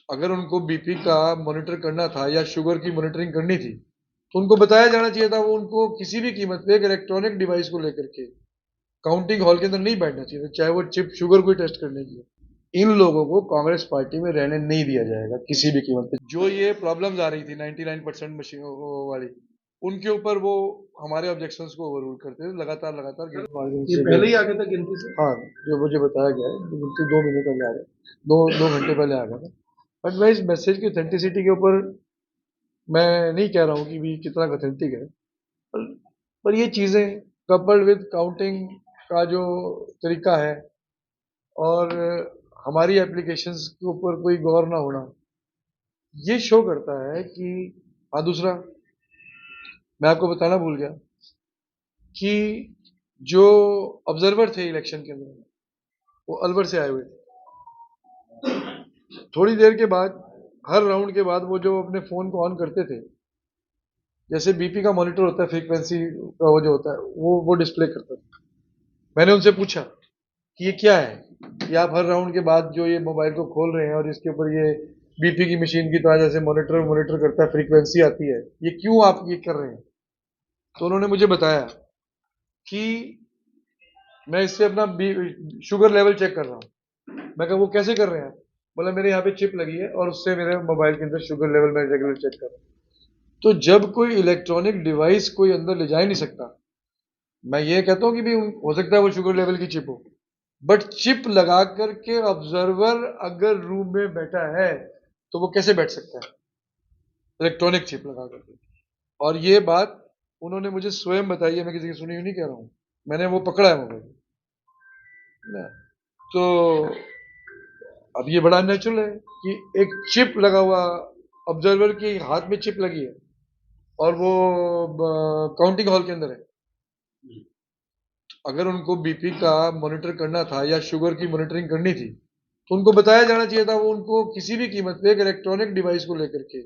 अगर उनको बीपी का मॉनिटर करना था या शुगर की मॉनिटरिंग करनी थी तो उनको बताया जाना चाहिए था। वो उनको किसी भी कीमत पे एक इलेक्ट्रॉनिक डिवाइस को लेकर के काउंटिंग हॉल के अंदर नहीं बैठना चाहिए था, चाहे वो चिप शुगर को टेस्ट करने की। इन लोगों को कांग्रेस पार्टी में रहने नहीं दिया जाएगा किसी भी कीमत पे। जो ये प्रॉब्लम्स आ रही थी 99% मशीनों वाली, उनके ऊपर वो हमारे ऑब्जेक्शंस को ओवररूल करते थे लगातार ये पहले ही आ गया था गिनती से। हाँ, जो मुझे बताया गया है गिनती 2 महीने पहले आ गया, दो घंटे पहले आ गया था। बट मैं इस मैसेज की ऑथेंटिसिटी के ऊपर मैं नहीं कह रहा हूँ कि भी कितना ऑथेंटिक है, पर, पर ये चीजें कपल्ड विद काउंटिंग का जो तरीका है और हमारी एप्लीकेशंस के ऊपर कोई गौर ना होना, ये शो करता है कि। हाँ, दूसरा मैं आपको बताना भूल गया कि जो ऑब्जर्वर थे इलेक्शन के अंदर वो अलवर से आए हुए थे। थोड़ी देर के बाद, हर राउंड के बाद, वो जो अपने फोन को ऑन करते थे, जैसे बीपी का मॉनिटर होता है, फ्रीक्वेंसी का वो जो होता है वो डिस्प्ले करता था। मैंने उनसे पूछा कि ये क्या है, कि आप हर राउंड के बाद जो ये मोबाइल को खोल रहे हैं और इसके ऊपर ये बीपी की मशीन की तरह जैसे मॉनिटर मॉनिटर करता है, फ्रीक्वेंसी आती है, ये क्यों आप ये कर रहे हैं? तो उन्होंने मुझे बताया कि मैं इससे अपना शुगर लेवल चेक कर रहा हूँ। मैं कहा वो कैसे कर रहे हैं? बोला मेरे यहाँ पे चिप लगी है और उससे मेरे मोबाइल के अंदर शुगर लेवल मैं रेगुलर चेक कर रहा हूँ। तो जब कोई इलेक्ट्रॉनिक डिवाइस कोई अंदर ले जा ही नहीं सकता, मैं ये कहता हूँ कि भी हो सकता है वो शुगर लेवल की चिप हो, बट चिप लगा करके ऑब्जर्वर अगर रूम में बैठा है तो वो कैसे बैठ सकता है इलेक्ट्रॉनिक चिप लगा करके? और ये बात उन्होंने मुझे स्वयं बताई है, मैं किसी की सुनी हुई नहीं कह रहा हूँ, मैंने वो पकड़ा है मोबाइल। तो अब ये बड़ा नेचुरल है कि एक चिप लगा हुआ, ऑब्जर्वर के हाथ में चिप लगी है और वो काउंटिंग हॉल के अंदर है। अगर उनको बीपी का मॉनिटर करना था या शुगर की मॉनिटरिंग करनी थी तो उनको बताया जाना चाहिए था। वो उनको किसी भी कीमत पे एक इलेक्ट्रॉनिक डिवाइस को लेकर के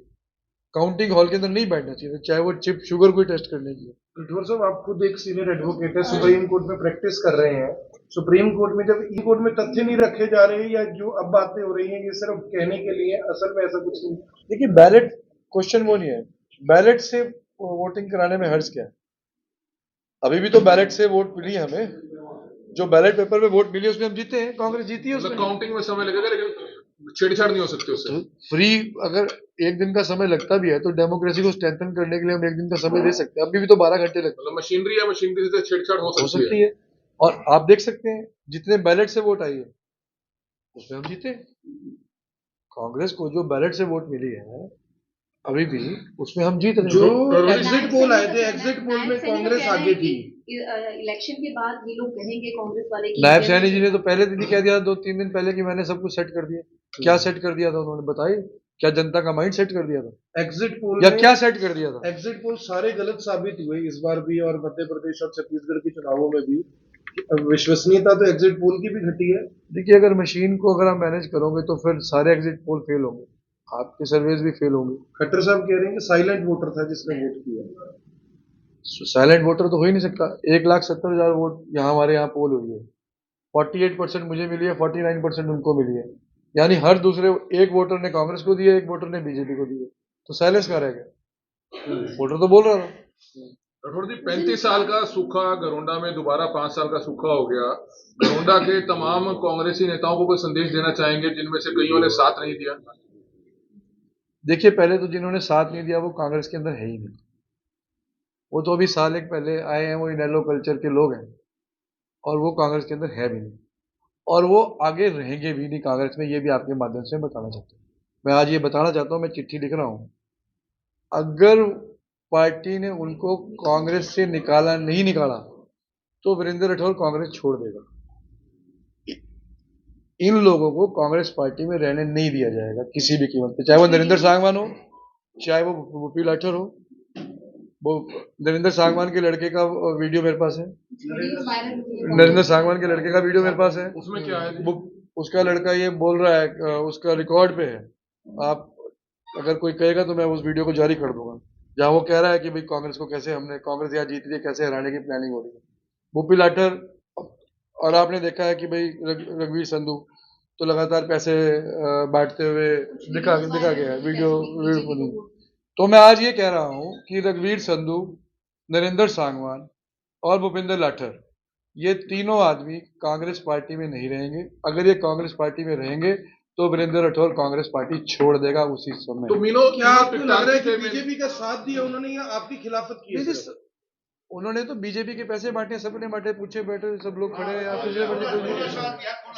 काउंटिंग हॉल के अंदर नहीं बैठना चाहिए था, चाहे वो चिप शुगर को टेस्ट करने की। राठौर साहब, आप खुद एक सीनियर एडवोकेट है, सुप्रीम कोर्ट में प्रैक्टिस कर रहे हैं। सुप्रीम कोर्ट में जब ई कोर्ट में तथ्य नहीं रखे जा रहे या जो अब बातें हो रही हैं ये सिर्फ कहने के लिए, असल में ऐसा कुछ नहीं। देखिए, बैलेट क्वेश्चन वो नहीं है, बैलेट से वोटिंग कराने में हर्ज क्या है? अभी भी तो बैलेट से वोट मिली है हमें, जो बैलेट पेपर पे वोट मिली उसमें हम जीते हैं, कांग्रेस जीती है उसमें। काउंटिंग में समय लगेगा लेकिन छेड़छाड़ नहीं हो सकती उससे। तो फ्री अगर एक दिन का समय लगता भी है तो डेमोक्रेसी को स्ट्रेंथन करने के लिए हम एक दिन का समय दे सकते हैं। अभी भी तो 12 घंटे लगते मतलब मशीनरी या मशीनरी से छेड़छाड़ हो हो सकती सकती है। और आप देख सकते हैं जितने बैलेट से वोट आई है उसमें हम जीते। कांग्रेस को जो बैलेट से वोट मिली है अभी भी उसमें हम जीत रहे जो हैं। एग्जिट पोल आए थे, एग्जिट पोल में कांग्रेस आगे थी। इलेक्शन के बाद ये लोग कहेंगे कांग्रेस वाले की नायब सैनी जी ने तो पहले दिन ही कह दिया, 2-3 दिन पहले, कि मैंने सब कुछ सेट कर दिया। क्या सेट कर दिया था उन्होंने बताइए? क्या जनता का माइंड सेट कर दिया था एग्जिट पोल या में क्या सेट कर दिया था? एग्जिट पोल सारे गलत साबित हुए इस बार भी, और मध्य प्रदेश और छत्तीसगढ़ के चुनावों में भी। विश्वसनीयता तो एग्जिट पोल की भी घटी है। देखिए, अगर मशीन को अगर आप मैनेज करोगे तो फिर सारे एग्जिट पोल फेल होंगे, आपके सर्वेज भी फेल होंगे। खट्टर साहब कह रहे हैं कि साइलेंट वोटर था जिसने वोट किया। साइलेंट वोटर तो हो ही नहीं सकता। 1,70,000 वोट यहाँ हमारे यहाँ पोल हुई है, 48% मुझे मिली है, 49% उनको मिली है। यानी हर दूसरे एक वोटर ने कांग्रेस को दिया, एक वोटर ने बीजेपी को दिया। तो साइलेंस कहाँ रह गया? वोटर तो बोल रहा था। राठौर जी, 35 साल का सूखा गरोंडा में दोबारा 5 साल का सूखा हो गया। गरोंडा के तमाम कांग्रेसी नेताओं को कोई संदेश देना चाहेंगे जिनमें से कईयों ने साथ नहीं दिया? देखिए, पहले तो जिन्होंने साथ नहीं दिया वो कांग्रेस के अंदर है ही नहीं। वो तो अभी साल एक पहले आए हैं, वो इनेलो कल्चर के लोग हैं और वो कांग्रेस के अंदर है भी नहीं और वो आगे रहेंगे भी नहीं कांग्रेस में। ये भी आपके माध्यम से बताना चाहता हूँ। मैं आज ये बताना चाहता हूँ, मैं चिट्ठी लिख रहा हूँ, अगर पार्टी ने उनको कांग्रेस से निकाला नहीं निकाला तो वीरेंद्र राठौर कांग्रेस छोड़ देगा। इन लोगों को कांग्रेस पार्टी में रहने नहीं दिया जाएगा किसी भी कीमत पे, चाहे वो नरेंद्र सांगवान हो, चाहे वो भूपी लाठर हो। वो नरेंद्र सांगवान के लड़के का वीडियो मेरे पास है, नरेंद्र सांगवान के लड़के का वीडियो मेरे पास है। उसमें क्या है? वो उसका लड़का ये बोल रहा है, उसका रिकॉर्ड पे है, आप अगर कोई कहेगा तो मैं उस वीडियो को जारी कर दूंगा, जहां वो कह रहा है कि भाई कांग्रेस को कैसे हमने, कांग्रेस यहाँ जीत रही है, कैसे हराने की प्लानिंग हो रही है। भूपी लाठर, और आपने देखा है कि भाई रघुवीर संधू, तो लगातार पैसे बांटते हुए दिखा गया है वीडियो फुटेज। तो मैं आज ये कह रहा हूँ कि रघुवीर संधू, नरेंद्र सांगवान और भूपेंद्र लाठर, ये तीनों आदमी कांग्रेस पार्टी में नहीं रहेंगे। अगर ये कांग्रेस पार्टी में रहेंगे तो वीरेंद्र राठौर कांग्रेस पार्टी छोड़ देगा उसी समय। तो मीनो क्या आपको लग रहा है कि टिकटॉक बीजेपी का साथ दिया उन्होंने या आपकी खिलाफत की है नहीं, सिर्फ? उन्होंने तो बीजेपी के पैसे बांटे, सबने बांटे, पूछे बैठे सब लोग खड़े हैं, या किसी मर्जी कोई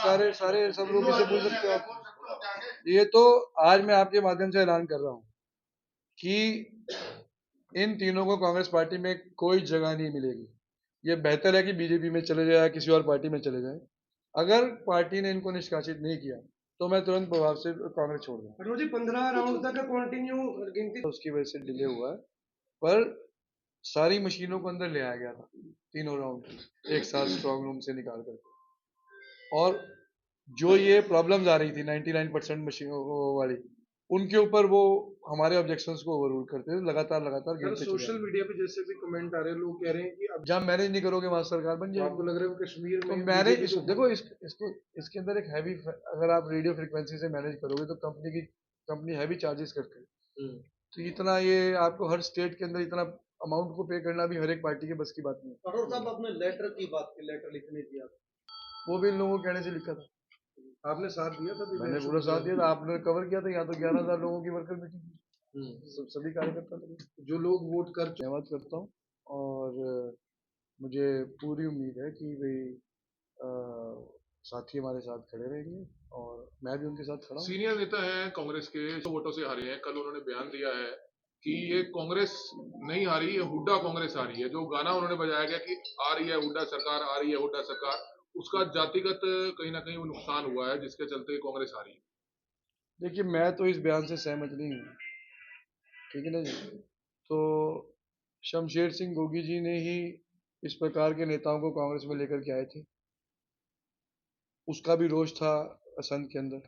सारे सारे सब लोग इसे पूछ सकते हो आप। ये तो आज मैं आपके माध्यम से ऐलान कर रहा हूँ कि इन तीनों को कांग्रेस पार्टी में कोई जगह नहीं मिलेगी। ये बेहतर है कि बीजेपी में चले जाए, किसी और पार्टी में चले जाए। अगर पार्टी ने इनको निष्कासित नहीं किया तो मैं तुरंत प्रभाव से कांग्रेस छोड़ दूंगा। रोजी 15 राउंड तक कंटिन्यू गिनती उसकी वजह से डिले हुआ है, पर सारी मशीनों को अंदर ले आया गया था तीनों राउंड एक साथ स्ट्रॉन्ग रूम से निकाल कर। और जो ये प्रॉब्लम्स आ रही थी 99% मशीनों वाली, उनके ऊपर वो हमारे ऑब्जेक्शंस को ओवररूल करते थे, लगातार गिनते चले सोशल गए। मीडिया पे जैसे भी कमेंट आ रहे हैं, लोग कह रहे हैं कि अब जब मैनेज नहीं करोगे वहां सरकार बन तो जाएगी। आपको लग रहा है कि कश्मीर तो में मैनेज बीजेपी तो देखो इसको इसके अंदर एक हैवी, अगर आप रेडियो फ्रिक्वेंसी से मैनेज करोगे तो कंपनी हैवी चार्जेस करती है। तो इतना ये आपको हर स्टेट के अंदर इतना अमाउंट को पे करना भी हर एक पार्टी के बस की बात नहीं है। अरोड़ साहब आपने लेटर की बात की, लेटर लिखने की वो भी इन लोगों के कहने से लिखा था, आपने साथ दिया था मैंने पूरा साथ दिया था। आपने कवर किया था, यहाँ तो 11,000 लोगों की वर्कर मीटिंग थी, सभी कार्यकर्ता थे। जो लोग वोट कर धन्यवाद करता हूँ, और मुझे पूरी उम्मीद है कि भाई साथी हमारे साथ खड़े रहेंगे और मैं भी उनके साथ खड़ा हूँ। सीनियर नेता हैं कांग्रेस के, 100 वोटों से हारे हैं। कल उन्होंने बयान दिया है कि ये कांग्रेस नहीं हारी, ये हुड्डा कांग्रेस हारी है। जो गाना उन्होंने बजाया गया कि आ रही है हुड्डा सरकार, आ रही है हुड्डा सरकार, उसका जातिगत कहीं ना कहीं वो नुकसान हुआ है, जिसके चलते कांग्रेस हारी है। देखिए, मैं तो इस बयान से सहमत नहीं हूँ, ठीक है ना जी। तो शमशेर सिंह गोगी जी ने ही इस प्रकार के नेताओं को कांग्रेस में लेकर के आए थे, उसका भी रोष था असंध के अंदर।